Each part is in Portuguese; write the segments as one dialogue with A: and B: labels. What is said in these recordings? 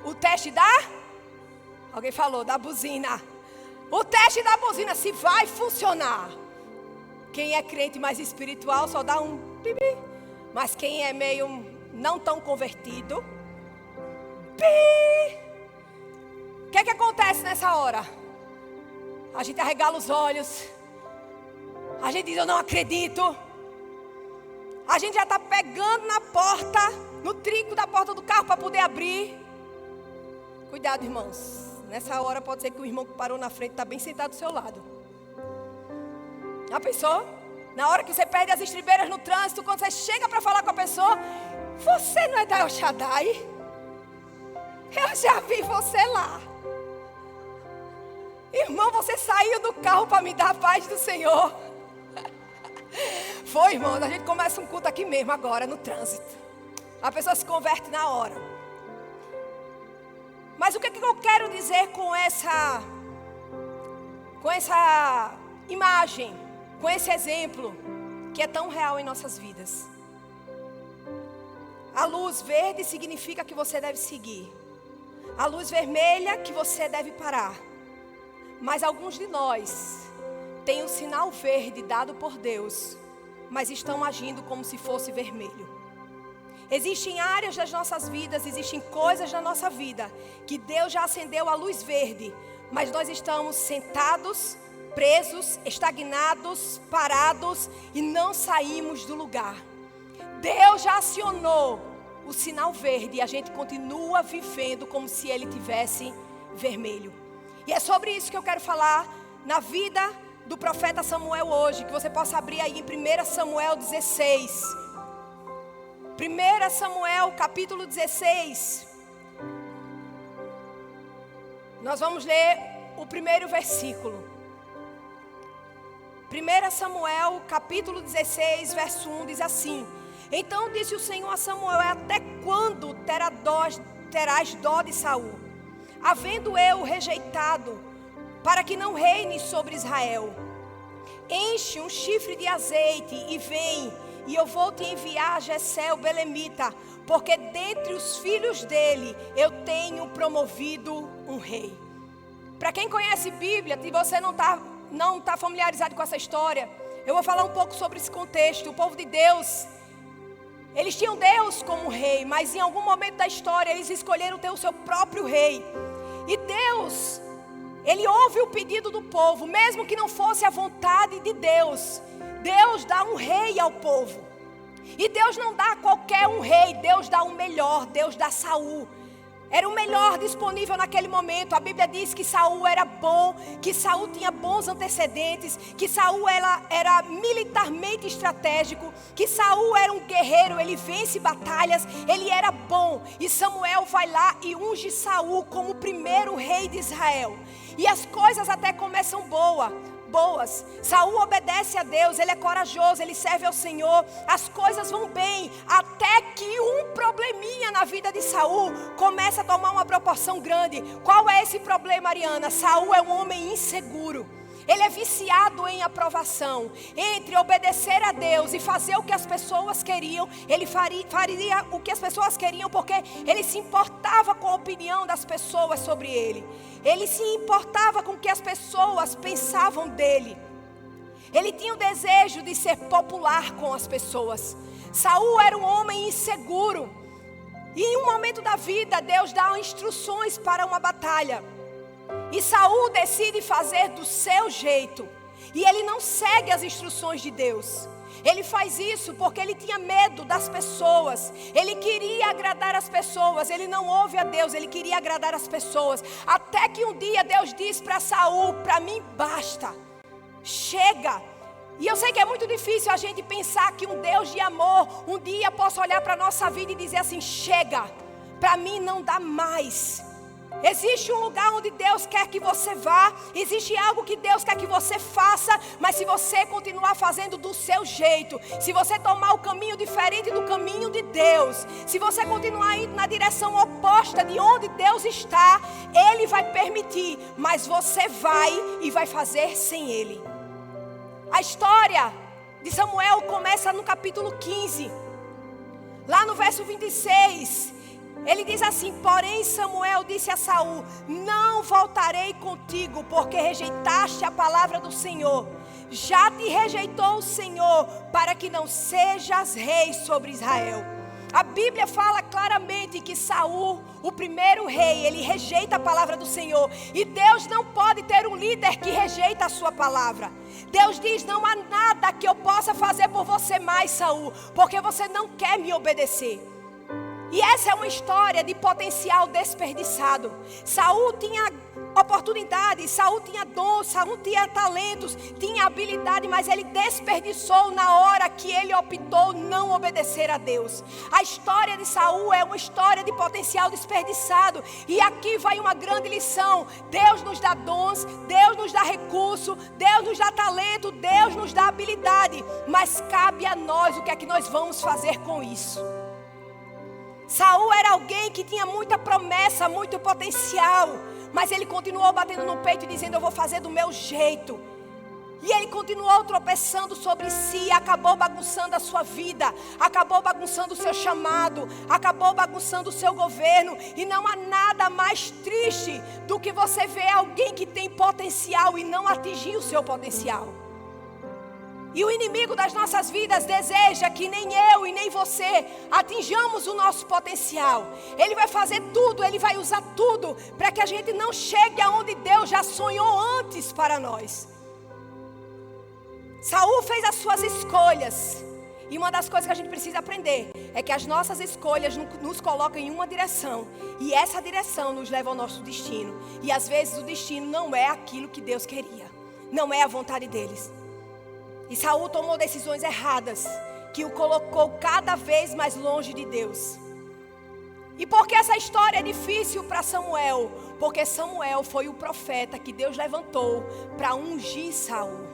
A: o teste da... Alguém falou, da buzina. O teste da buzina, se vai funcionar. Quem é crente mais espiritual só dá um pipi. Mas quem é meio não tão convertido, pi. O que é que acontece nessa hora? A gente arregala os olhos. A gente diz, eu não acredito. A gente já está pegando na porta, no trinco da porta do carro para poder abrir. Cuidado, irmãos. Nessa hora pode ser que o irmão que parou na frente está bem sentado do seu lado. Já pensou? Na hora que você perde as estribeiras no trânsito, quando você chega para falar com a pessoa, você não é da El Shaddai? Eu já vi você lá. Irmão, você saiu do carro para me dar a paz do Senhor. Foi, irmão, a gente começa um culto aqui mesmo agora, no trânsito. A pessoa se converte na hora. Mas o que eu quero dizer com essa imagem, com esse exemplo, que é tão real em nossas vidas? A luz verde significa que você deve seguir. A luz vermelha que você deve parar. Mas alguns de nós têm um sinal verde dado por Deus, mas estão agindo como se fosse vermelho. Existem áreas das nossas vidas, existem coisas na nossa vida que Deus já acendeu a luz verde, mas nós estamos sentados, presos, estagnados, parados e não saímos do lugar. Deus já acionou o sinal verde e a gente continua vivendo como se ele tivesse vermelho. E é sobre isso que eu quero falar na vida do profeta Samuel hoje, que você possa abrir aí em 1 Samuel 16. 1 Samuel capítulo 16. Nós vamos ler o primeiro versículo. 1 Samuel capítulo 16, verso 1 diz assim: Então disse o Senhor a Samuel: Até quando terás dó de Saul, havendo eu rejeitado, para que não reine sobre Israel? Enche um chifre de azeite e vem, e eu vou te enviar a Jessé o belemita, porque dentre os filhos dele eu tenho promovido um rei. Para quem conhece Bíblia, e você não está familiarizado com essa história, eu vou falar um pouco sobre esse contexto. O povo de Deus, eles tinham Deus como rei, mas em algum momento da história eles escolheram ter o seu próprio rei. E Deus, ele ouve o pedido do povo, mesmo que não fosse a vontade de Deus. Deus dá um rei ao povo. E Deus não dá qualquer um rei, Deus dá o melhor, Deus dá Saul. Era o melhor disponível naquele momento. A Bíblia diz que Saul era bom, que Saul tinha bons antecedentes, que Saul era militarmente estratégico, que Saul era um guerreiro, ele vence batalhas, ele era bom. E Samuel vai lá e unge Saul como o primeiro rei de Israel. E as coisas até começam boas. Saul obedece a Deus, ele é corajoso, ele serve ao Senhor, as coisas vão bem, até que um probleminha na vida de Saul começa a tomar uma proporção grande. Qual é esse problema, Ariana? Saul é um homem inseguro. Ele é viciado em aprovação. Entre obedecer a Deus e fazer o que as pessoas queriam, ele faria o que as pessoas queriam, porque ele se importava com a opinião das pessoas sobre ele. Ele se importava com o que as pessoas pensavam dele. Ele tinha o desejo de ser popular com as pessoas. Saul era um homem inseguro. E em um momento da vida, Deus dá instruções para uma batalha. E Saul decide fazer do seu jeito. E ele não segue as instruções de Deus. Ele faz isso porque ele tinha medo das pessoas. Ele queria agradar as pessoas. Ele não ouve a Deus, ele queria agradar as pessoas. Até que um dia Deus diz para Saul: para mim basta, chega. E eu sei que é muito difícil a gente pensar que um Deus de amor um dia possa olhar para a nossa vida e dizer assim: chega, para mim não dá mais. Existe um lugar onde Deus quer que você vá, existe algo que Deus quer que você faça, mas se você continuar fazendo do seu jeito, se você tomar o caminho diferente do caminho de Deus, se você continuar indo na direção oposta de onde Deus está, Ele vai permitir, mas você vai e vai fazer sem Ele. A história de Samuel começa no capítulo 15, lá no verso 26. Ele diz assim: porém Samuel disse a Saul: não voltarei contigo, porque rejeitaste a palavra do Senhor. Já te rejeitou o Senhor, para que não sejas rei sobre Israel. A Bíblia fala claramente que Saul, o primeiro rei, ele rejeita a palavra do Senhor. E Deus não pode ter um líder que rejeita a sua palavra. Deus diz: não há nada que eu possa fazer por você mais, Saul, porque você não quer me obedecer. E essa é uma história de potencial desperdiçado. Saul tinha oportunidades, Saul tinha dons, Saul tinha talentos, tinha habilidade, mas ele desperdiçou na hora que ele optou não obedecer a Deus. A história de Saul é uma história de potencial desperdiçado. E aqui vai uma grande lição: Deus nos dá dons, Deus nos dá recurso, Deus nos dá talento, Deus nos dá habilidade, mas cabe a nós o que é que nós vamos fazer com isso. Saul era alguém que tinha muita promessa, muito potencial, mas ele continuou batendo no peito e dizendo: eu vou fazer do meu jeito. E ele continuou tropeçando sobre si, acabou bagunçando a sua vida, acabou bagunçando o seu chamado, acabou bagunçando o seu governo. E não há nada mais triste do que você ver alguém que tem potencial e não atingir o seu potencial. E o inimigo das nossas vidas deseja que nem eu e nem você atinjamos o nosso potencial. Ele vai fazer tudo, ele vai usar tudo para que a gente não chegue aonde Deus já sonhou antes para nós. Saul fez as suas escolhas. E uma das coisas que a gente precisa aprender é que as nossas escolhas nos colocam em uma direção. E essa direção nos leva ao nosso destino. E às vezes o destino não é aquilo que Deus queria. Não é a vontade deles. E Saul tomou decisões erradas, que o colocou cada vez mais longe de Deus. E por que essa história é difícil para Samuel? Porque Samuel foi o profeta que Deus levantou para ungir Saul.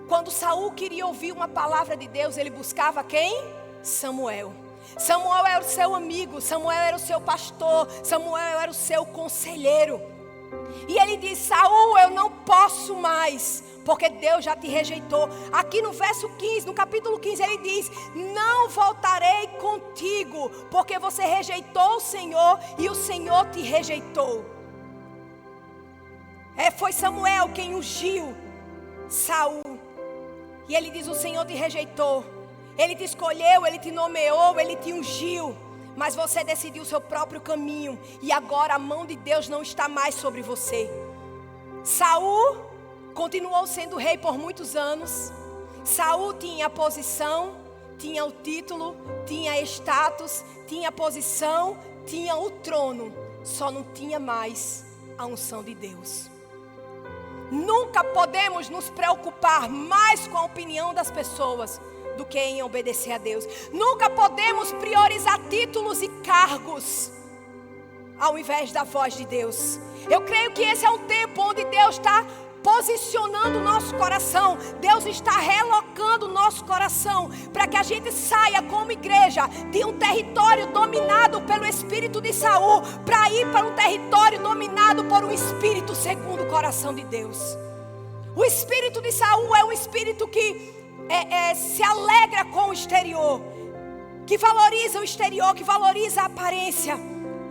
A: Quando Saul queria ouvir uma palavra de Deus, ele buscava quem? Samuel. Samuel era o seu amigo, Samuel era o seu pastor, Samuel era o seu conselheiro. E ele diz: Saul, eu não posso mais, porque Deus já te rejeitou. Aqui no verso 15, no capítulo 15, ele diz: não voltarei contigo, porque você rejeitou o Senhor e o Senhor te rejeitou. Foi Samuel quem ungiu Saul. E ele diz: o Senhor te rejeitou. Ele te escolheu, ele te nomeou, ele te ungiu. Mas você decidiu o seu próprio caminho. E agora a mão de Deus não está mais sobre você. Saul continuou sendo rei por muitos anos. Saul tinha a posição, tinha o título, tinha status, tinha a posição, tinha o trono. Só não tinha mais a unção de Deus. Nunca podemos nos preocupar mais com a opinião das pessoas do que em obedecer a Deus. Nunca podemos priorizar títulos e cargos ao invés da voz de Deus. Eu creio que esse é um tempo onde Deus está posicionando o nosso coração. Deus está relocando o nosso coração para que a gente saia como igreja de um território dominado pelo espírito de Saul para ir para um território dominado por um espírito segundo o coração de Deus. O espírito de Saul é um espírito que se alegra com o exterior, que valoriza o exterior, que valoriza a aparência.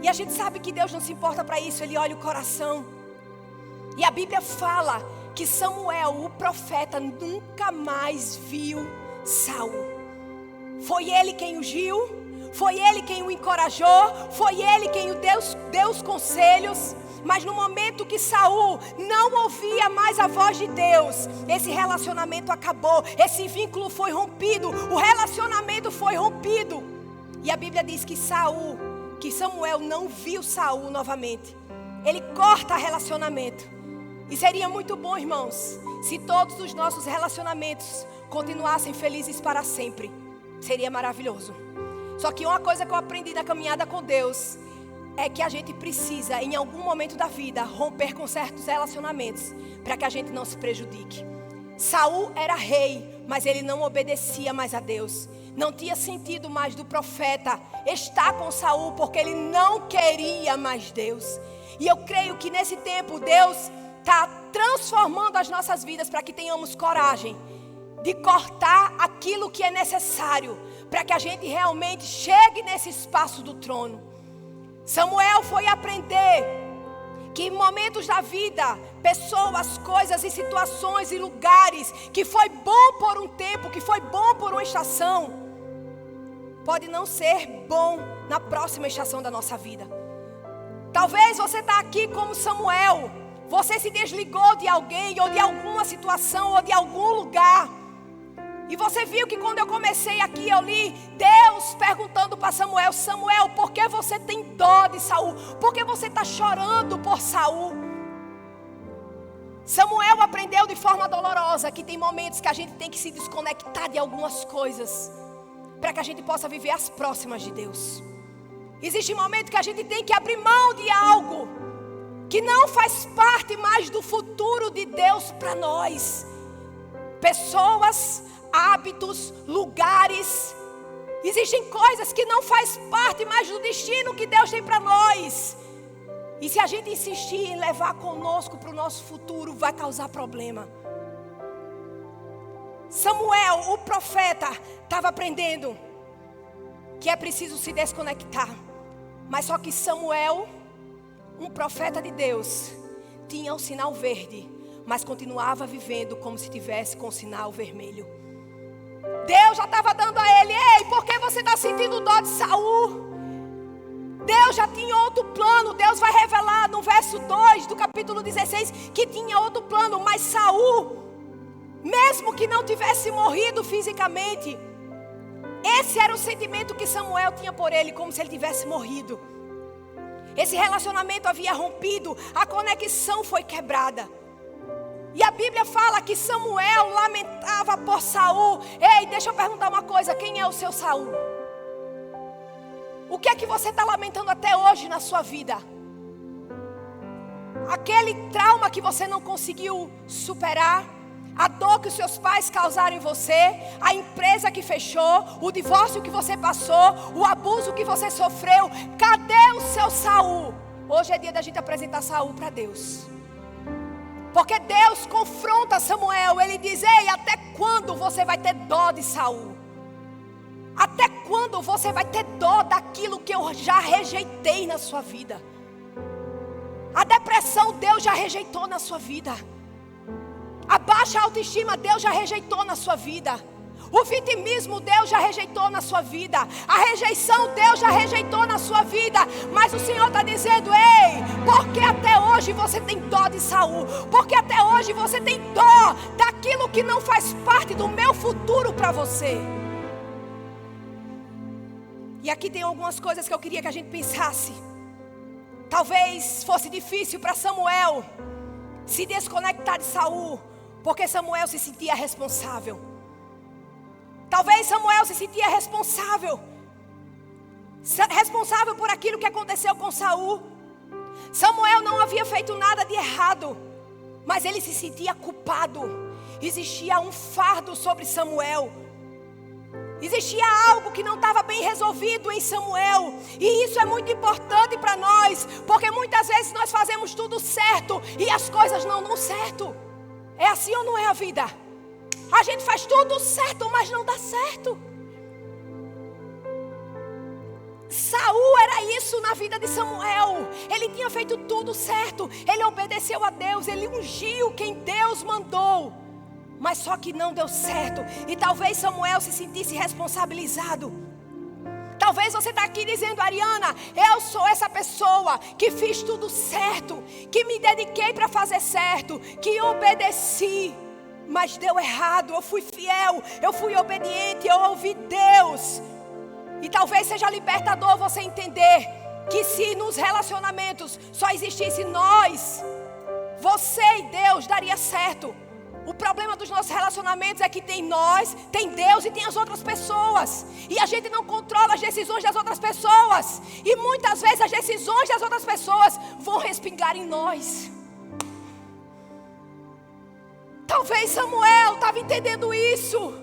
A: E a gente sabe que Deus não se importa para isso, Ele olha o coração. E a Bíblia fala que Samuel, o profeta, nunca mais viu Saul. Foi ele quem ungiu, foi ele quem o encorajou, foi ele quem o deu os conselhos. Mas no momento que Saul não ouvia mais a voz de Deus, esse relacionamento acabou, esse vínculo foi rompido, o relacionamento foi rompido. E a Bíblia diz que Samuel não viu Saul novamente. Ele corta relacionamento. E seria muito bom, irmãos, se todos os nossos relacionamentos continuassem felizes para sempre. Seria maravilhoso. Só que uma coisa que eu aprendi na caminhada com Deus é que a gente precisa, em algum momento da vida, romper com certos relacionamentos para que a gente não se prejudique. Saul era rei, mas ele não obedecia mais a Deus. Não tinha sentido mais do profeta estar com Saul, porque ele não queria mais Deus. E eu creio que nesse tempo Deus está transformando as nossas vidas para que tenhamos coragem de cortar aquilo que é necessário para que a gente realmente chegue nesse espaço do trono. Samuel foi aprender que em momentos da vida, pessoas, coisas e situações e lugares que foi bom por um tempo, que foi bom por uma estação, pode não ser bom na próxima estação da nossa vida. Talvez você está aqui como Samuel. Você se desligou de alguém, ou de alguma situação, ou de algum lugar. E você viu que quando eu comecei aqui, eu li Deus perguntando para Samuel: Samuel, por que você tem dó de Saul? Por que você está chorando por Saul? Samuel aprendeu de forma dolorosa que tem momentos que a gente tem que se desconectar de algumas coisas, para que a gente possa viver as próximas de Deus. Existe momento que a gente tem que abrir mão de algo que não faz parte mais do futuro de Deus para nós. Pessoas, hábitos, lugares. Existem coisas que não faz parte mais do destino que Deus tem para nós. E se a gente insistir em levar conosco para o nosso futuro, vai causar problema. Samuel, o profeta, estava aprendendo que é preciso se desconectar. Mas só que Samuel, um profeta de Deus, tinha o sinal verde, mas continuava vivendo como se tivesse com o sinal vermelho. Deus já estava dando a ele: ei, por que você está sentindo dó de Saul? Deus já tinha outro plano. Deus vai revelar no verso 2 do capítulo 16 que tinha outro plano. Mas Saul, mesmo que não tivesse morrido fisicamente, esse era o sentimento que Samuel tinha por ele, como se ele tivesse morrido. Esse relacionamento havia rompido, a conexão foi quebrada. E a Bíblia fala que Samuel lamentava por Saul. Ei, deixa eu perguntar uma coisa: quem é o seu Saul? O que é que você está lamentando até hoje na sua vida? Aquele trauma que você não conseguiu superar, a dor que os seus pais causaram em você, a empresa que fechou, o divórcio que você passou, o abuso que você sofreu. Cadê o seu Saul? Hoje é dia da gente apresentar Saul para Deus. Porque Deus confronta Samuel. Ele diz: ei, até quando você vai ter dó de Saul? Até quando você vai ter dó daquilo que eu já rejeitei na sua vida? A depressão Deus já rejeitou na sua vida. A baixa autoestima Deus já rejeitou na sua vida. O vitimismo Deus já rejeitou na sua vida. A rejeição Deus já rejeitou na sua vida. Mas o Senhor está dizendo: ei, porque até hoje você tem dó de Saul? Porque até hoje você tem dó daquilo que não faz parte do meu futuro para você? E aqui tem algumas coisas que eu queria que a gente pensasse. Talvez fosse difícil para Samuel se desconectar de Saul, porque Samuel se sentia responsável. Talvez Samuel se sentia responsável por aquilo que aconteceu com Saul. Samuel não havia feito nada de errado, mas ele se sentia culpado. Existia um fardo sobre Samuel. Existia algo que não estava bem resolvido em Samuel. E isso é muito importante para nós, porque muitas vezes nós fazemos tudo certo e as coisas não dão certo. É assim ou não é a vida? A gente faz tudo certo, mas não dá certo. Saul era isso na vida de Samuel. Ele tinha feito tudo certo. Ele obedeceu a Deus. Ele ungiu quem Deus mandou. Mas só que não deu certo. E talvez Samuel se sentisse responsabilizado. Talvez você está aqui dizendo: Ariana, eu sou essa pessoa que fiz tudo certo, que me dediquei para fazer certo, que obedeci, mas deu errado. Eu fui fiel, eu fui obediente, eu ouvi Deus. E talvez seja libertador você entender que se nos relacionamentos só existisse nós, você e Deus, daria certo. O problema dos nossos relacionamentos é que tem nós, tem Deus e tem as outras pessoas. E a gente não controla as decisões das outras pessoas. E muitas vezes as decisões das outras pessoas vão respingar em nós. Talvez Samuel estava entendendo isso.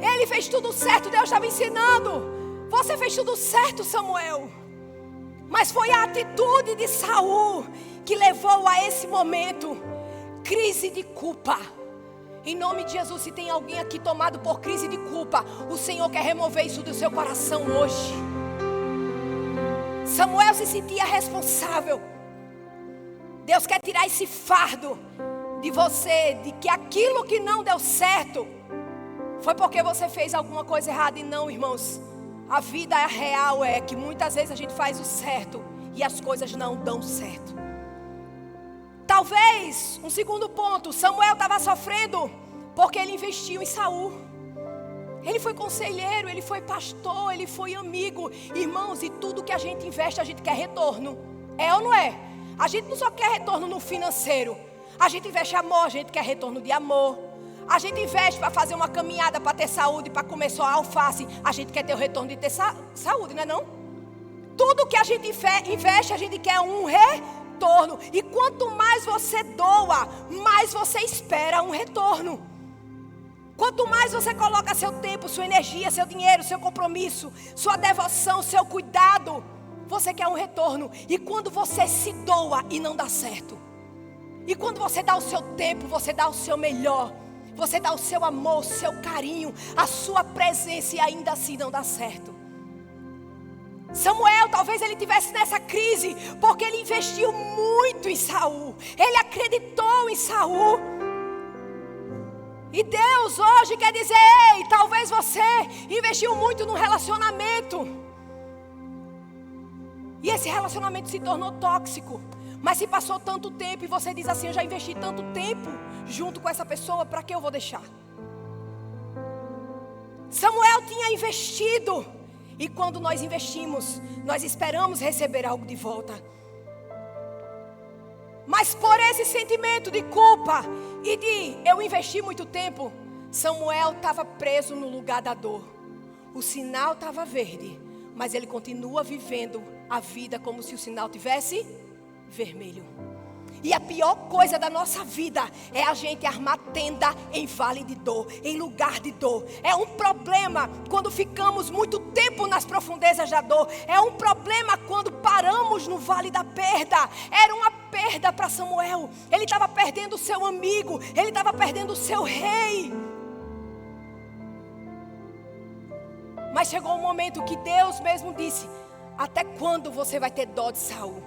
A: Ele fez tudo certo, Deus estava ensinando. Você fez tudo certo, Samuel. Mas foi a atitude de Saul que levou a esse momento. Crise de culpa. Em nome de Jesus, se tem alguém aqui tomado por crise de culpa, o Senhor quer remover isso do seu coração hoje. Samuel se sentia responsável. Deus quer tirar esse fardo de você, de que aquilo que não deu certo foi porque você fez alguma coisa errada. E não, irmãos, a vida real é que muitas vezes a gente faz o certo e as coisas não dão certo. Talvez, um segundo ponto, Samuel estava sofrendo porque ele investiu em Saul. Ele foi conselheiro, ele foi pastor, ele foi amigo. Irmãos, e tudo que a gente investe, a gente quer retorno. É ou não é? A gente não só quer retorno no financeiro. A gente investe amor, a gente quer retorno de amor. A gente investe para fazer uma caminhada, para ter saúde, para comer só alface. A gente quer ter o retorno de ter saúde, não é não? Tudo que a gente investe, a gente quer um retorno. E quanto mais você doa, mais você espera um retorno. Quanto mais você coloca seu tempo, sua energia, seu dinheiro, seu compromisso, sua devoção, seu cuidado, você quer um retorno. E quando você se doa e não dá certo, e quando você dá o seu tempo, você dá o seu melhor, você dá o seu amor, o seu carinho, a sua presença, e ainda assim não dá certo. Samuel, talvez ele estivesse nessa crise porque ele investiu muito em Saul. Ele acreditou em Saul. E Deus hoje quer dizer: ei, talvez você investiu muito num relacionamento e esse relacionamento se tornou tóxico. Mas se passou tanto tempo e você diz assim: eu já investi tanto tempo junto com essa pessoa, para que eu vou deixar? Samuel tinha investido. E quando nós investimos, nós esperamos receber algo de volta. Mas por esse sentimento de culpa e de eu investi muito tempo, Samuel estava preso no lugar da dor. O sinal estava verde, mas ele continua vivendo a vida como se o sinal tivesse vermelho. E a pior coisa da nossa vida é a gente armar tenda em vale de dor, em lugar de dor. É um problema quando ficamos muito tempo nas profundezas da dor. É um problema quando paramos no vale da perda. Era uma perda para Samuel. Ele estava perdendo o seu amigo, ele estava perdendo o seu rei. Mas chegou um momento que Deus mesmo disse: até quando você vai ter dó de Saul?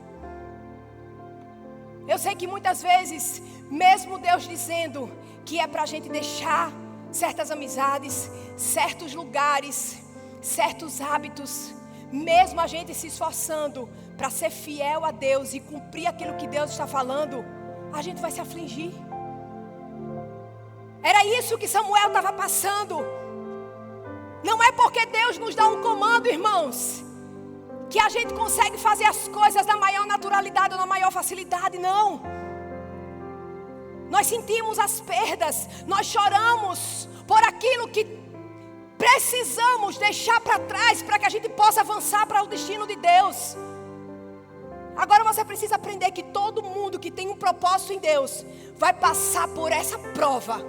A: Eu sei que muitas vezes, mesmo Deus dizendo que é para a gente deixar certas amizades, certos lugares, certos hábitos, mesmo a gente se esforçando para ser fiel a Deus e cumprir aquilo que Deus está falando, a gente vai se afligir. Era isso que Samuel estava passando. Não é porque Deus nos dá um comando, irmãos, que a gente consegue fazer as coisas na maior naturalidade ou na maior facilidade, não. Nós sentimos as perdas, nós choramos por aquilo que precisamos deixar para trás para que a gente possa avançar para o destino de Deus. Agora você precisa aprender que todo mundo que tem um propósito em Deus vai passar por essa prova.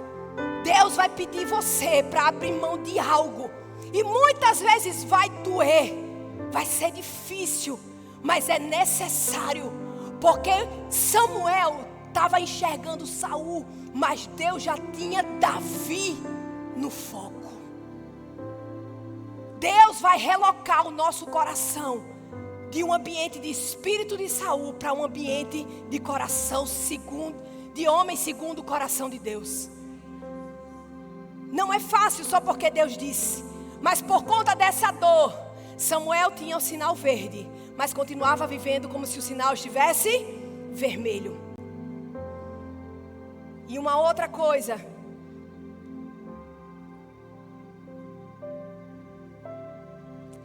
A: Deus vai pedir você para abrir mão de algo, e muitas vezes vai doer. Vai ser difícil, mas é necessário, porque Samuel estava enxergando Saul, mas Deus já tinha Davi no foco. Deus vai relocar o nosso coração de um ambiente de espírito de Saul para um ambiente de coração segundo, de homem segundo o coração de Deus. Não é fácil só porque Deus disse, mas por conta dessa dor, Samuel tinha o sinal verde, mas continuava vivendo como se o sinal estivesse vermelho. E uma outra coisa,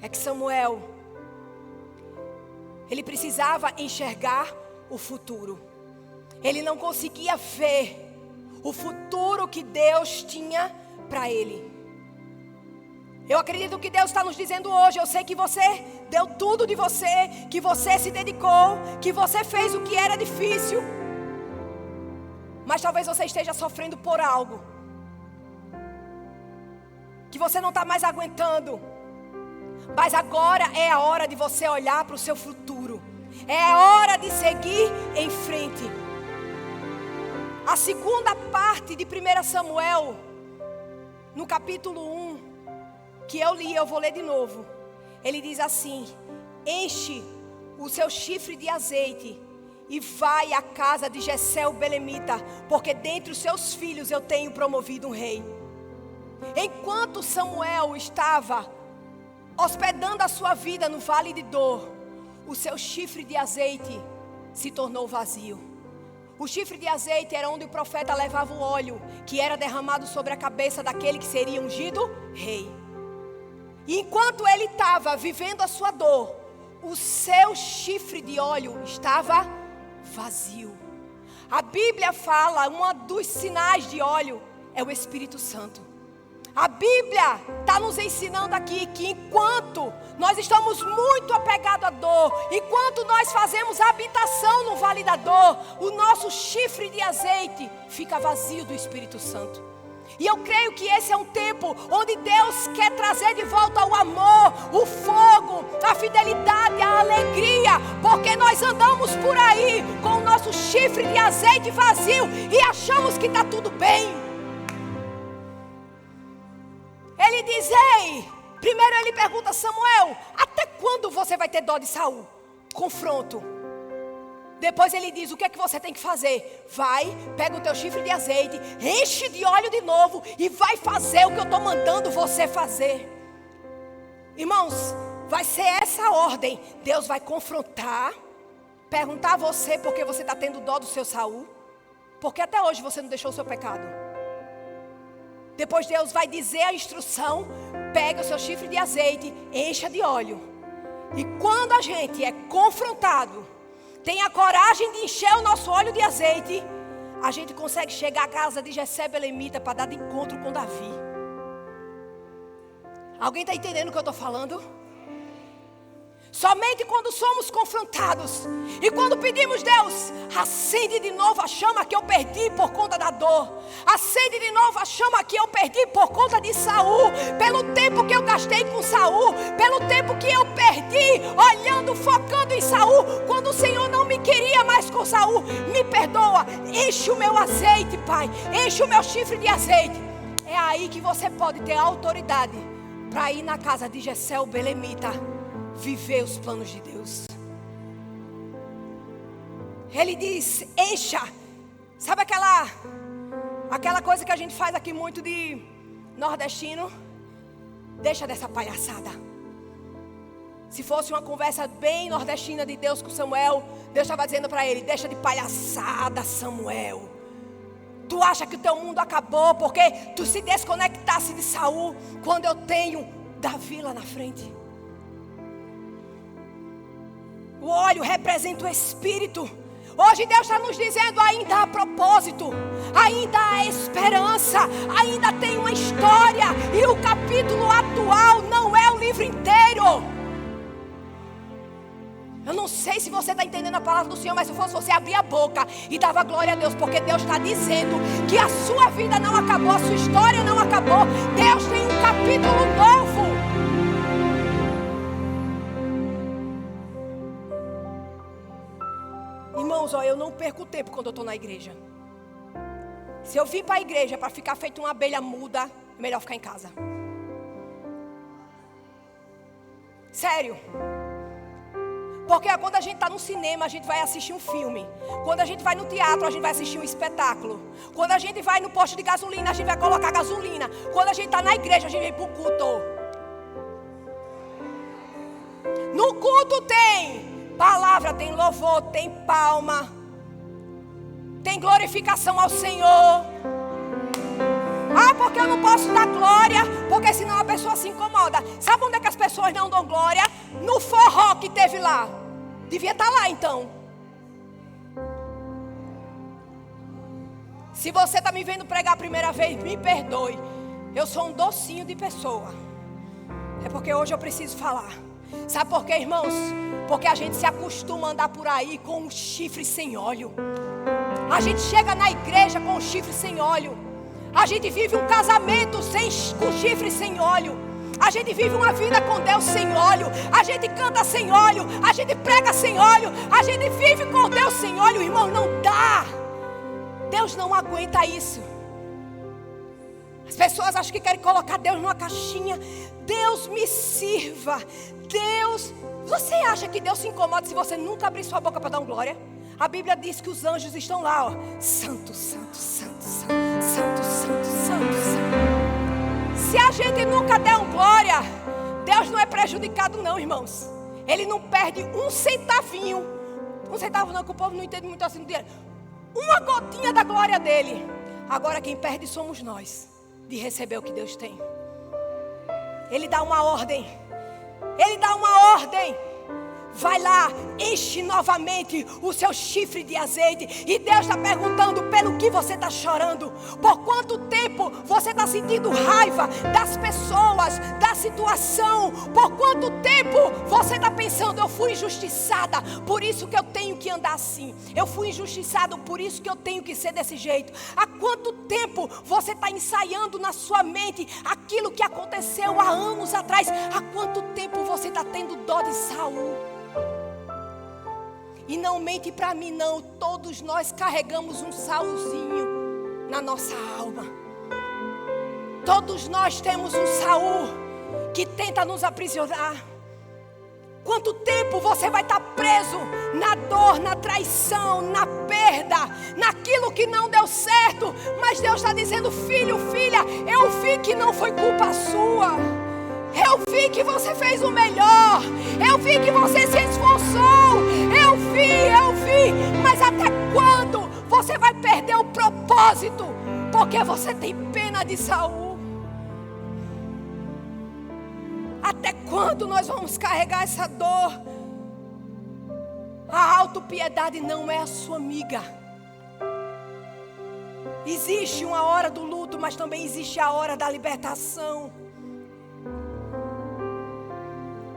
A: é que Samuel, ele precisava enxergar o futuro. Ele não conseguia ver o futuro que Deus tinha para ele. Eu acredito que Deus está nos dizendo hoje: eu sei que você deu tudo de você, que você se dedicou, que você fez o que era difícil. Mas talvez você esteja sofrendo por algo que você não está mais aguentando. Mas agora é a hora de você olhar para o seu futuro. É a hora de seguir em frente. A segunda parte de 1 Samuel, no capítulo 1, que eu li, eu vou ler de novo. Ele diz assim: enche o seu chifre de azeite e vai à casa de Jessé o belemita, porque dentre os seus filhos eu tenho promovido um rei. Enquanto Samuel estava hospedando a sua vida no vale de Dor, o seu chifre de azeite se tornou vazio. O chifre de azeite era onde o profeta levava o óleo que era derramado sobre a cabeça daquele que seria ungido rei. E enquanto ele estava vivendo a sua dor, o seu chifre de óleo estava vazio. A Bíblia fala, um dos sinais de óleo é o Espírito Santo. A Bíblia está nos ensinando aqui que enquanto nós estamos muito apegados à dor, enquanto nós fazemos habitação no vale da dor, o nosso chifre de azeite fica vazio do Espírito Santo. E eu creio que esse é um tempo onde Deus quer trazer de volta o amor, o fogo, a fidelidade, a alegria, porque nós andamos por aí com o nosso chifre de azeite vazio e achamos que está tudo bem. Ele diz, ei, primeiro ele pergunta a Samuel, até quando você vai ter dó de Saul? Confronto. Depois ele diz, o que é que você tem que fazer? Vai, pega o teu chifre de azeite, enche de óleo de novo e vai fazer o que eu estou mandando você fazer. Irmãos, vai ser essa ordem. Deus vai confrontar, perguntar a você por que você está tendo dó do seu Saul, porque até hoje você não deixou o seu pecado. Depois Deus vai dizer a instrução, pega o seu chifre de azeite, encha de óleo. E quando a gente é confrontado, tem a coragem de encher o nosso óleo de azeite, a gente consegue chegar à casa de Jessé belemita para dar de encontro com Davi. Alguém está entendendo o que eu estou falando? Somente quando somos confrontados e quando pedimos, Deus, acende de novo a chama que eu perdi por conta da dor. Acende de novo a chama que eu perdi por conta de Saul. Pelo tempo que eu gastei com Saul, pelo tempo que eu perdi olhando, focando em Saul, quando o Senhor não me queria mais com Saul. Me perdoa, enche o meu azeite, Pai, enche o meu chifre de azeite. É aí que você pode ter autoridade para ir na casa de Jessé o belemita, viver os planos de Deus. Ele diz, encha. Sabe aquela coisa que a gente faz aqui muito de nordestino? Deixa dessa palhaçada. Se fosse uma conversa bem nordestina de Deus com Samuel, Deus estava dizendo para ele, deixa de palhaçada, Samuel. Tu acha que o teu mundo acabou porque tu se desconectasse de Saul, quando eu tenho Davi lá na frente? O óleo representa o Espírito. Hoje Deus está nos dizendo, ainda há propósito, ainda há esperança, ainda tem uma história. E o capítulo atual não é o livro inteiro. Eu não sei se você está entendendo a palavra do Senhor, mas se fosse você abrir a boca e dava glória a Deus, porque Deus está dizendo que a sua vida não acabou, a sua história não acabou. Deus tem um capítulo novo. Irmãos, eu não perco tempo quando eu estou na igreja. Se eu vim para a igreja para ficar feito uma abelha muda, é melhor ficar em casa. Sério. Porque quando a gente está no cinema, a gente vai assistir um filme. Quando a gente vai no teatro, a gente vai assistir um espetáculo. Quando a gente vai no posto de gasolina, a gente vai colocar gasolina. Quando a gente está na igreja, a gente vem para o culto. No culto tem palavra, tem louvor, tem palma, tem glorificação ao Senhor. Ah, porque eu não posso dar glória, porque senão a pessoa se incomoda. Sabe onde é que as pessoas não dão glória? No forró que teve lá. Devia estar lá então. Se você está me vendo pregar a primeira vez, me perdoe. Eu sou um docinho de pessoa. É porque hoje eu preciso falar. Sabe por quê, irmãos? Porque a gente se acostuma a andar por aí com um chifre sem óleo. A gente chega na igreja com um chifre sem óleo. A gente vive um casamento com chifre sem óleo. A gente vive uma vida com Deus sem óleo. A gente canta sem óleo. A gente prega sem óleo. A gente vive com Deus sem óleo. Irmão, não dá. Deus não aguenta isso. As pessoas acham que querem colocar Deus numa caixinha. Deus me sirva. Deus, Você acha que Deus se incomoda se você nunca abrir sua boca para dar um glória? A Bíblia diz que os anjos estão lá, ó. Santo, santo, santo, santo, santo, santo, santo, santo. Se a gente nunca der um glória, Deus não é prejudicado não, irmãos. Ele não perde um centavinho. Um centavo não, que o povo não entende muito assim do dinheiro. Uma gotinha da glória dele. Agora quem perde somos nós, de receber o que Deus tem. Ele dá uma ordem. Ele dá uma ordem. Vai lá, enche novamente o seu chifre de azeite. E Deus está perguntando pelo que você está chorando. Por quanto tempo você está sentindo raiva das pessoas, da situação? Por quanto tempo você está pensando, eu fui injustiçada, por isso que eu tenho que andar assim. Eu fui injustiçado, por isso que eu tenho que ser desse jeito. Há quanto tempo você está ensaiando na sua mente aquilo que aconteceu há anos atrás? Há quanto tempo você está tendo dó de Saul? E não mente para mim não, todos nós carregamos um Saulzinho na nossa alma. Todos nós temos um Saul que tenta nos aprisionar. Quanto tempo você vai estar preso na dor, na traição, na perda, naquilo que não deu certo? Mas Deus está dizendo, filho, filha, eu vi que não foi culpa sua. Eu vi que você fez o melhor. Eu vi que você se esforçou. Eu vi. Mas até quando você vai perder o propósito? Porque você tem pena de Saul. Até quando nós vamos carregar essa dor? A autopiedade não é a sua amiga. Existe uma hora do luto, mas também existe a hora da libertação.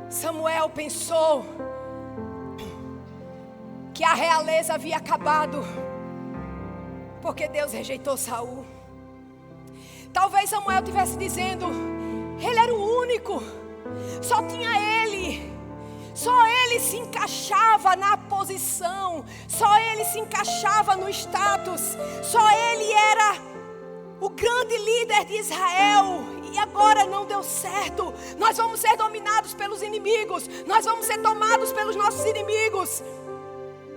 A: Samuel pensou que a realeza havia acabado porque Deus rejeitou Saul. Talvez Samuel estivesse dizendo, ele era o único, só tinha ele, só ele se encaixava na posição, só ele se encaixava no status, só ele era o grande líder de Israel. E agora não deu certo. Nós vamos ser dominados pelos inimigos. Nós vamos ser tomados pelos nossos inimigos.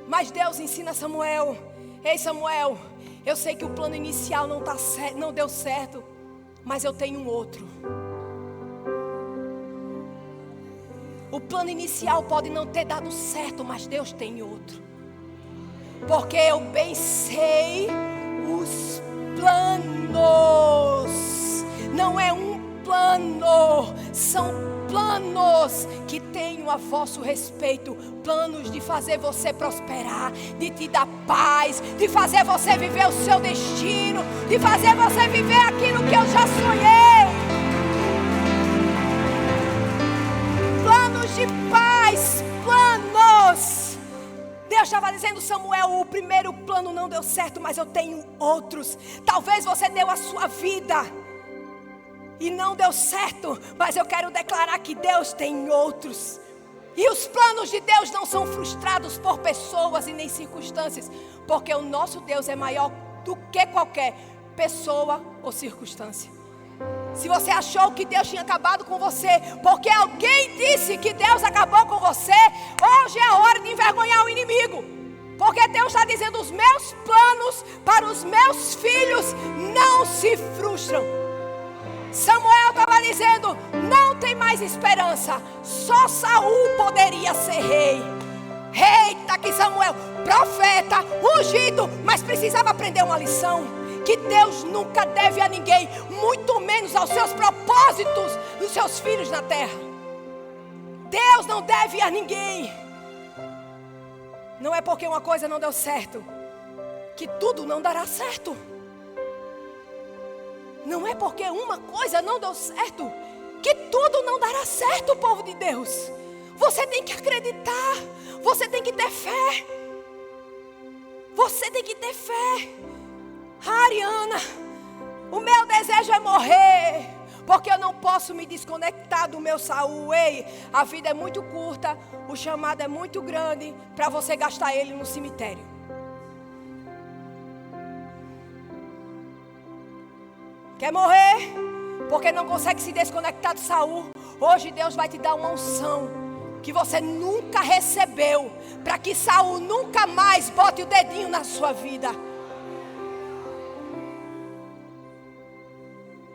A: Mas Deus ensina Samuel. Ei Samuel, eu sei que o plano inicial não deu certo, mas eu tenho um outro. O plano inicial pode não ter dado certo, mas Deus tem outro. Porque eu bem sei os planos. Não é um plano, são planos que tenho a vosso respeito. Planos de fazer você prosperar, de te dar paz, de fazer você viver o seu destino, de fazer você viver aquilo que eu já sonhei. Planos de paz, planos. Deus estava dizendo, Samuel, o primeiro plano não deu certo, mas eu tenho outros. Talvez você deu a sua vida e não deu certo, mas eu quero declarar que Deus tem outros. E os planos de Deus não são frustrados por pessoas e nem circunstâncias, porque o nosso Deus é maior do que qualquer pessoa ou circunstância. Se você achou que Deus tinha acabado com você porque alguém disse que Deus acabou com você, hoje é a hora de envergonhar o inimigo. Porque Deus está dizendo, os meus planos para os meus filhos não se frustram. Samuel estava dizendo, não tem mais esperança. Só Saul poderia ser rei. Eita que Samuel, profeta, ungido, mas precisava aprender uma lição. Que Deus nunca deve a ninguém, muito menos aos seus propósitos dos seus filhos na terra. Deus não deve a ninguém. Não é porque uma coisa não deu certo que tudo não dará certo. Não é porque uma coisa não deu certo que tudo não dará certo, povo de Deus. Você tem que acreditar. Você tem que ter fé. Você tem que ter fé. Ariana, o meu desejo é morrer, porque eu não posso me desconectar do meu Saul. Ei, a vida é muito curta, o chamado é muito grande para você gastar ele no cemitério. Quer morrer? Porque não consegue se desconectar do Saul. Hoje Deus vai te dar uma unção que você nunca recebeu, para que Saul nunca mais bote o dedinho na sua vida.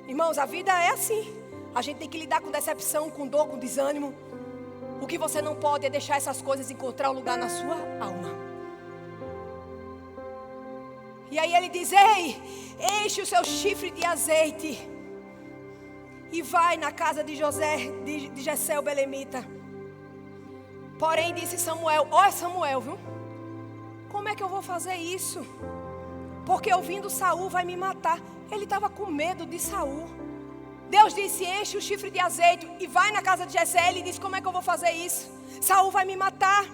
A: Irmãos, a vida é assim. A gente tem que lidar com decepção, com dor, com desânimo. O que você não pode é deixar essas coisas encontrar um lugar na sua alma. E aí ele diz: ei, enche o seu chifre de azeite e vai na casa de Jessé o belemita. Porém disse Samuel: ó Samuel, viu? Como é que eu vou fazer isso? Porque ouvindo Saul vai me matar. Ele estava com medo de Saul. Deus disse: enche o chifre de azeite e vai na casa de Jessé. Ele disse: como é que eu vou fazer isso? Saul vai me matar.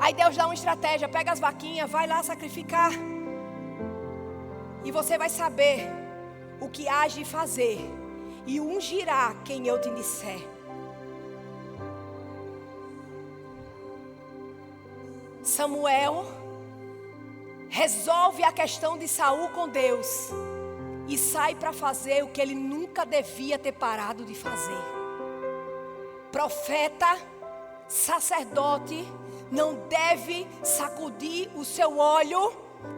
A: Aí Deus dá uma estratégia: pega as vaquinhas, vai lá sacrificar. E você vai saber o que hás de fazer, e ungirá quem eu te disser. Samuel resolve a questão de Saul com Deus e sai para fazer o que ele nunca devia ter parado de fazer. Profeta, sacerdote, não deve sacudir o seu óleo,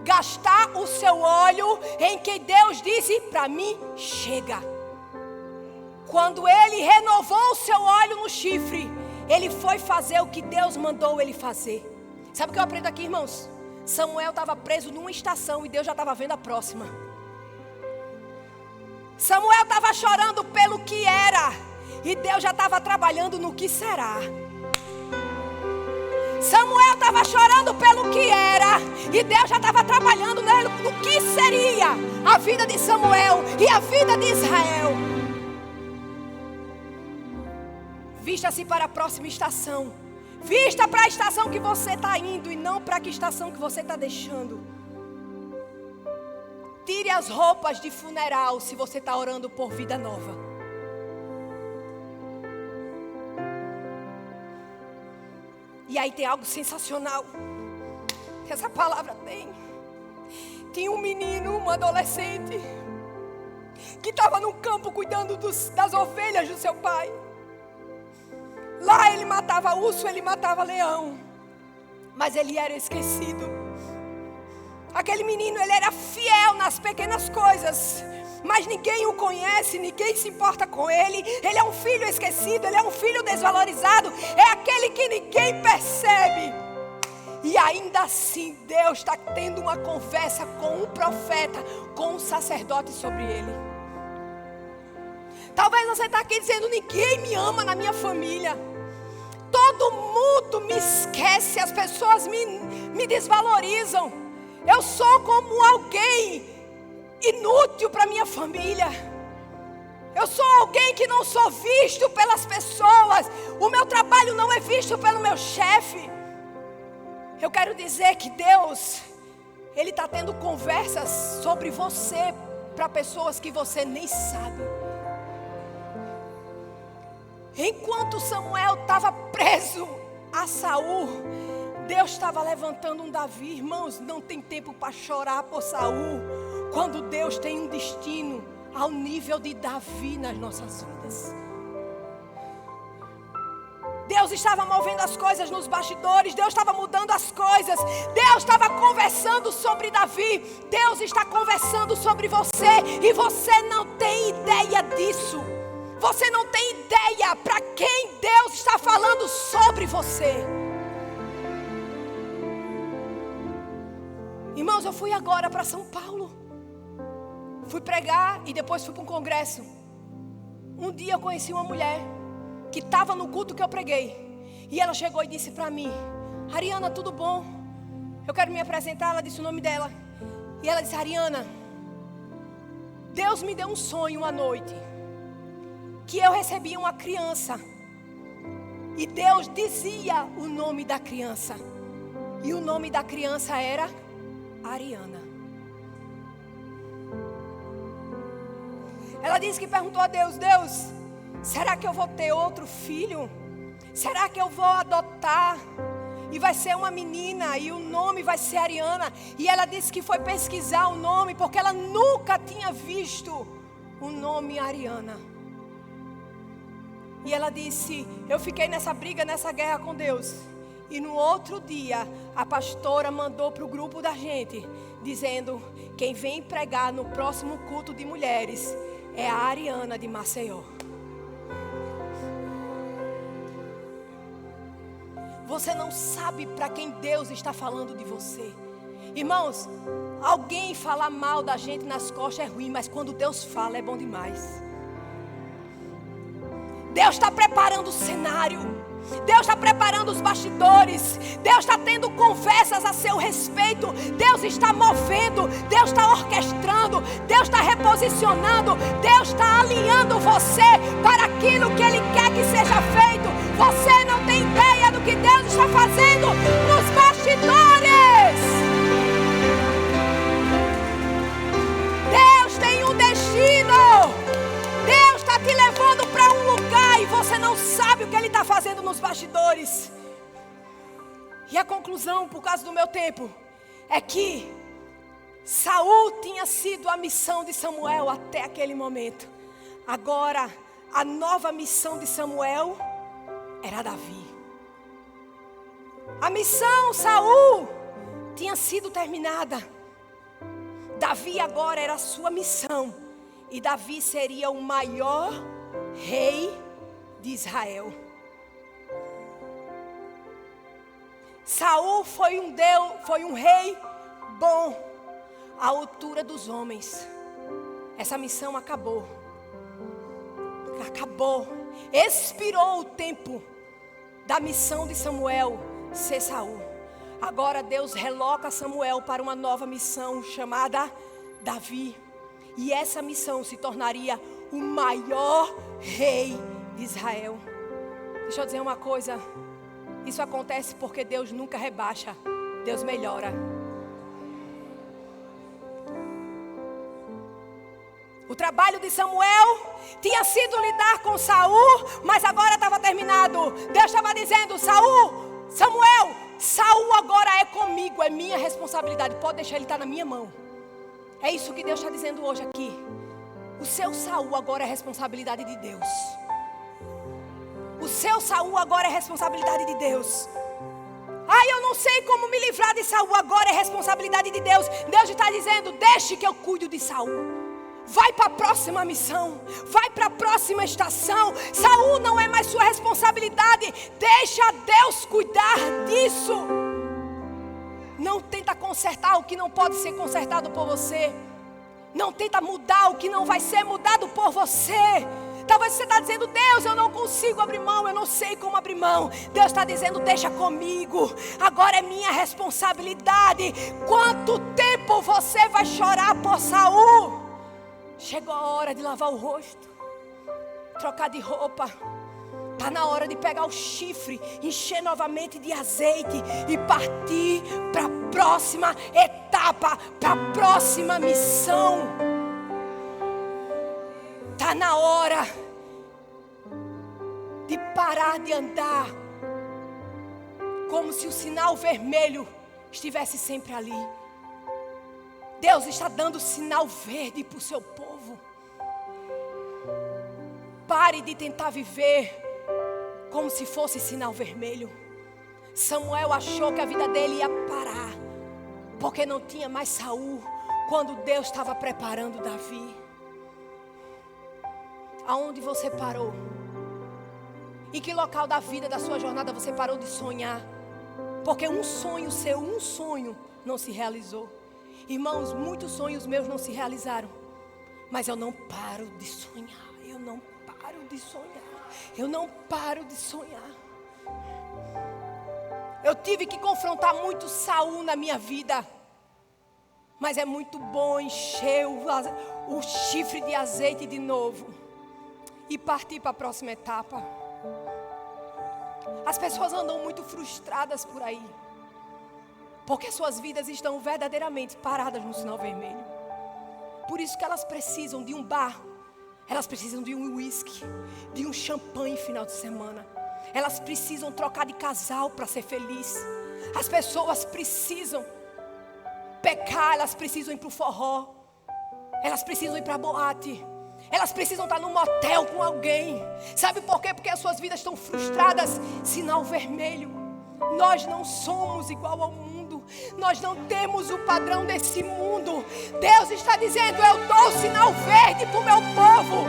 A: gastar o seu óleo em quem Deus disse: para mim chega. Quando ele renovou o seu óleo no chifre, ele foi fazer o que Deus mandou ele fazer. Sabe o que eu aprendo aqui, irmãos? Samuel estava preso numa estação e Deus já estava vendo a próxima. Samuel estava chorando pelo que era e Deus já estava trabalhando no que será. Samuel estava chorando pelo que era e Deus já estava trabalhando no que seria a vida de Samuel e a vida de Israel. Vista-se para a próxima estação. Vista para a estação que você está indo e não para a estação que você está deixando. Tire as roupas de funeral se você está orando por vida nova. E aí tem algo sensacional que essa palavra tem. Tinha um menino, um adolescente, que estava no campo cuidando das ovelhas do seu pai. Lá ele matava urso, ele matava leão, mas ele era esquecido. Aquele menino, ele era fiel nas pequenas coisas, mas ninguém o conhece, ninguém se importa com ele. Ele é um filho esquecido, ele é um filho desvalorizado, é aquele que ninguém percebe. E ainda assim Deus está tendo uma conversa com um profeta, com um sacerdote sobre ele. Talvez você está aqui dizendo: ninguém me ama na minha família, todo mundo me esquece, as pessoas me desvalorizam, eu sou como alguém inútil para minha família, eu sou alguém que não sou visto pelas pessoas, o meu trabalho não é visto pelo meu chefe. Eu quero dizer que Deus, Ele está tendo conversas sobre você para pessoas que você nem sabe. Enquanto Samuel estava preso a Saul, Deus estava levantando um Davi. Irmãos, não tem tempo para chorar por Saul, quando Deus tem um destino ao nível de Davi nas nossas vidas. Deus estava movendo as coisas nos bastidores, Deus estava mudando as coisas, Deus estava conversando sobre Davi, Deus está conversando sobre você, e você não tem ideia disso. Você não tem ideia para quem Deus está falando sobre você. Irmãos, eu fui agora para São Paulo. Fui pregar e depois fui para um congresso. Um dia eu conheci uma mulher que estava no culto que eu preguei. E ela chegou e disse para mim: Ariana, tudo bom? Eu quero me apresentar. Ela disse o nome dela. E ela disse: Ariana, Deus me deu um sonho uma noite, que eu recebi uma criança, e Deus dizia o nome da criança, e o nome da criança era Ariana. Ela disse que perguntou a Deus: Deus, será que eu vou ter outro filho? Será que eu vou adotar? E vai ser uma menina e o nome vai ser Ariana. E ela disse que foi pesquisar o nome, porque ela nunca tinha visto o nome Ariana. E ela disse: eu fiquei nessa briga, nessa guerra com Deus. E no outro dia, a pastora mandou para o grupo da gente, dizendo: quem vem pregar no próximo culto de mulheres é a Ariana de Maceió. Você não sabe para quem Deus está falando de você. Irmãos, alguém falar mal da gente nas costas é ruim, mas quando Deus fala é bom demais. Deus está preparando o cenário. Deus está preparando os bastidores. Deus está tendo conversas a seu respeito. Deus está movendo. Deus está orquestrando. Deus está reposicionando. Deus está alinhando você para aquilo que Ele quer que seja feito. Você não tem ideia do que Deus está fazendo nos bastidores. Deus tem um destino. Deus está te levando para um lugar e você não sabe o que Ele está fazendo nos bastidores. E a conclusão, por causa do meu tempo, é que Saul tinha sido a missão de Samuel até aquele momento. Agora, a nova missão de Samuel era Davi. A missão Saul tinha sido terminada. Davi agora era a sua missão. E Davi seria o maior rei de Israel. Saul foi um rei bom, à altura dos homens. Essa missão acabou. Acabou. Expirou o tempo da missão de Samuel ser Saul. Agora Deus reloca Samuel para uma nova missão chamada Davi. E essa missão se tornaria o maior rei de Israel. Deixa eu dizer uma coisa. Isso acontece porque Deus nunca rebaixa. Deus melhora. O trabalho de Samuel tinha sido lidar com Saul, mas agora estava terminado. Deus estava dizendo: Samuel, Saul agora é comigo, é minha responsabilidade. Pode deixar ele estar na minha mão. É isso que Deus está dizendo hoje aqui. O seu Saul agora é responsabilidade de Deus. O seu Saul agora é responsabilidade de Deus. Eu não sei como me livrar de Saul. Agora é responsabilidade de Deus. Deus está dizendo: deixe que eu cuido de Saul. Vai para a próxima missão. Vai para a próxima estação. Saul não é mais sua responsabilidade. Deixa Deus cuidar disso. Não tenta consertar o que não pode ser consertado por você. Não tenta mudar o que não vai ser mudado por você. Talvez você está dizendo: Deus, eu não consigo abrir mão, eu não sei como abrir mão. Deus está dizendo: deixa comigo. Agora é minha responsabilidade. Quanto tempo você vai chorar por Saul? Chegou a hora de lavar o rosto, trocar de roupa. Está na hora de pegar o chifre, encher novamente de azeite e partir para a próxima etapa, para a próxima missão. Está na hora de parar de andar como se o sinal vermelho estivesse sempre ali. Deus está dando sinal verde para o seu povo. Pare de tentar viver como se fosse sinal vermelho. Samuel achou que a vida dele ia parar, porque não tinha mais Saul, quando Deus estava preparando Davi. Aonde você parou? Em que local da vida, da sua jornada, você parou de sonhar? Porque um sonho seu, um sonho não se realizou. Irmãos, muitos sonhos meus não se realizaram, mas eu não paro de sonhar. Eu não paro de sonhar. Eu não paro de sonhar. Eu tive que confrontar muito Saul na minha vida, mas é muito bom encher o chifre de azeite de novo e partir para a próxima etapa. As pessoas andam muito frustradas por aí, porque suas vidas estão verdadeiramente paradas no sinal vermelho. Por isso que elas precisam de um bar. Elas precisam de um uísque, de um champanhe final de semana. Elas precisam trocar de casal para ser feliz. As pessoas precisam pecar, elas precisam ir para o forró. Elas precisam ir para a boate. Elas precisam estar num motel com alguém. Sabe por quê? Porque as suas vidas estão frustradas. Sinal vermelho. Nós não somos igual ao mundo. Nós não temos o padrão desse mundo. Deus está dizendo: eu dou o sinal verde para o meu povo.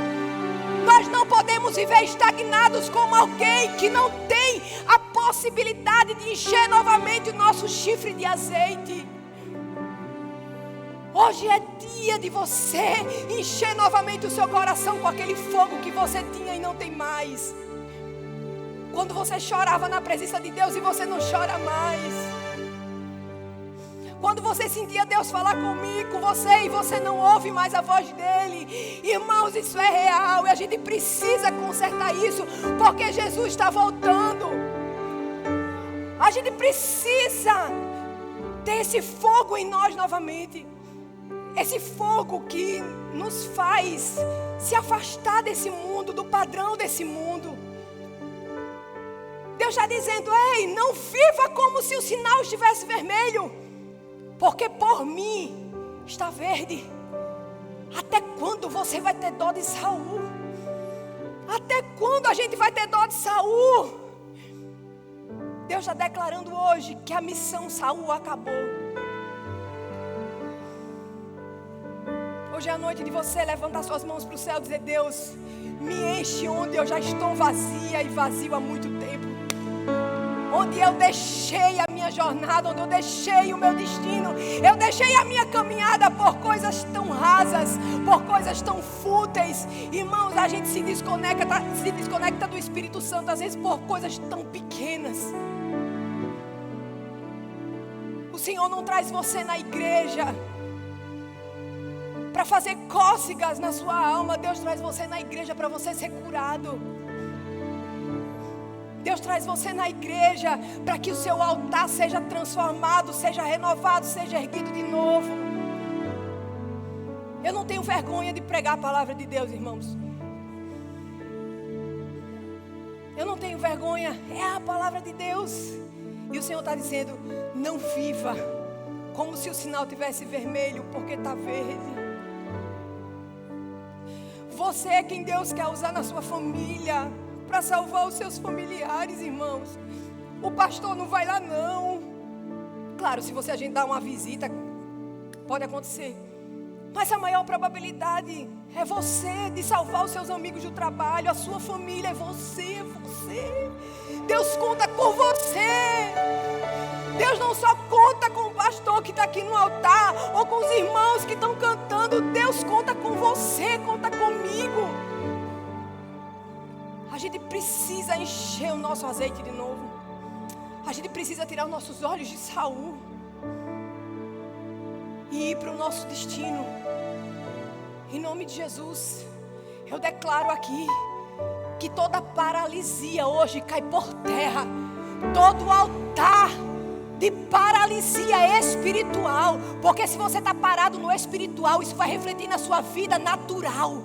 A: Nós não podemos viver estagnados como alguém que não tem a possibilidade de encher novamente o nosso chifre de azeite. Hoje é dia de você encher novamente o seu coração com aquele fogo que você tinha e não tem mais. Quando você chorava na presença de Deus e você não chora mais. Quando você sentia Deus falar com você e você não ouve mais a voz dele. Irmãos, isso é real e a gente precisa consertar isso, porque Jesus está voltando. A gente precisa ter esse fogo em nós novamente. Esse fogo que nos faz se afastar desse mundo, do padrão desse mundo. Deus está dizendo: ei, não viva como se o sinal estivesse vermelho, porque por mim está verde. Até quando você vai ter dó de Saul? Até quando a gente vai ter dó de Saul? Deus está declarando hoje que a missão Saul acabou. Hoje é a noite de você levantar suas mãos para o céu e dizer: Deus, me enche onde eu já estou vazia e vazio há muito tempo. Onde eu deixei a minha jornada, onde eu deixei o meu destino. Eu deixei a minha caminhada por coisas tão rasas, por coisas tão fúteis. Irmãos, a gente se desconecta do Espírito Santo, às vezes por coisas tão pequenas. O Senhor não traz você na igreja para fazer cócegas na sua alma. Deus traz você na igreja para você ser curado. Deus traz você na igreja para que o seu altar seja transformado, seja renovado, seja erguido de novo. Eu não tenho vergonha de pregar a palavra de Deus, irmãos. Eu não tenho vergonha, é a palavra de Deus. E o Senhor está dizendo: não viva como se o sinal tivesse vermelho, porque está verde. Você é quem Deus quer usar na sua família para salvar os seus familiares, irmãos. O pastor não vai lá não. Claro, se você agendar uma visita, pode acontecer. Mas a maior probabilidade é você de salvar os seus amigos do trabalho, a sua família, é você. Deus conta com você. Deus não só conta com o pastor que está aqui no altar, ou com os irmãos que estão cantando. Deus conta com você, conta comigo. A gente precisa encher o nosso azeite de novo. A gente precisa tirar os nossos olhos de Saul e ir para o nosso destino. Em nome de Jesus, eu declaro aqui que toda paralisia hoje cai por terra. Todo altar de paralisia espiritual, porque se você está parado no espiritual, isso vai refletir na sua vida natural.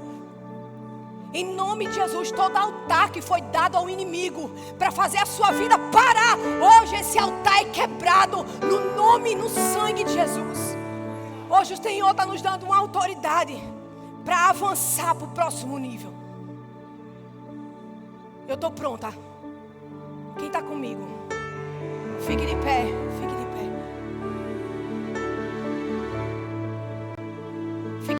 A: Em nome de Jesus, todo altar que foi dado ao inimigo para fazer a sua vida parar, hoje esse altar é quebrado no nome e no sangue de Jesus. Hoje o Senhor está nos dando uma autoridade para avançar para o próximo nível. Eu estou pronta. Quem está comigo? Fique de pé, fique de pé.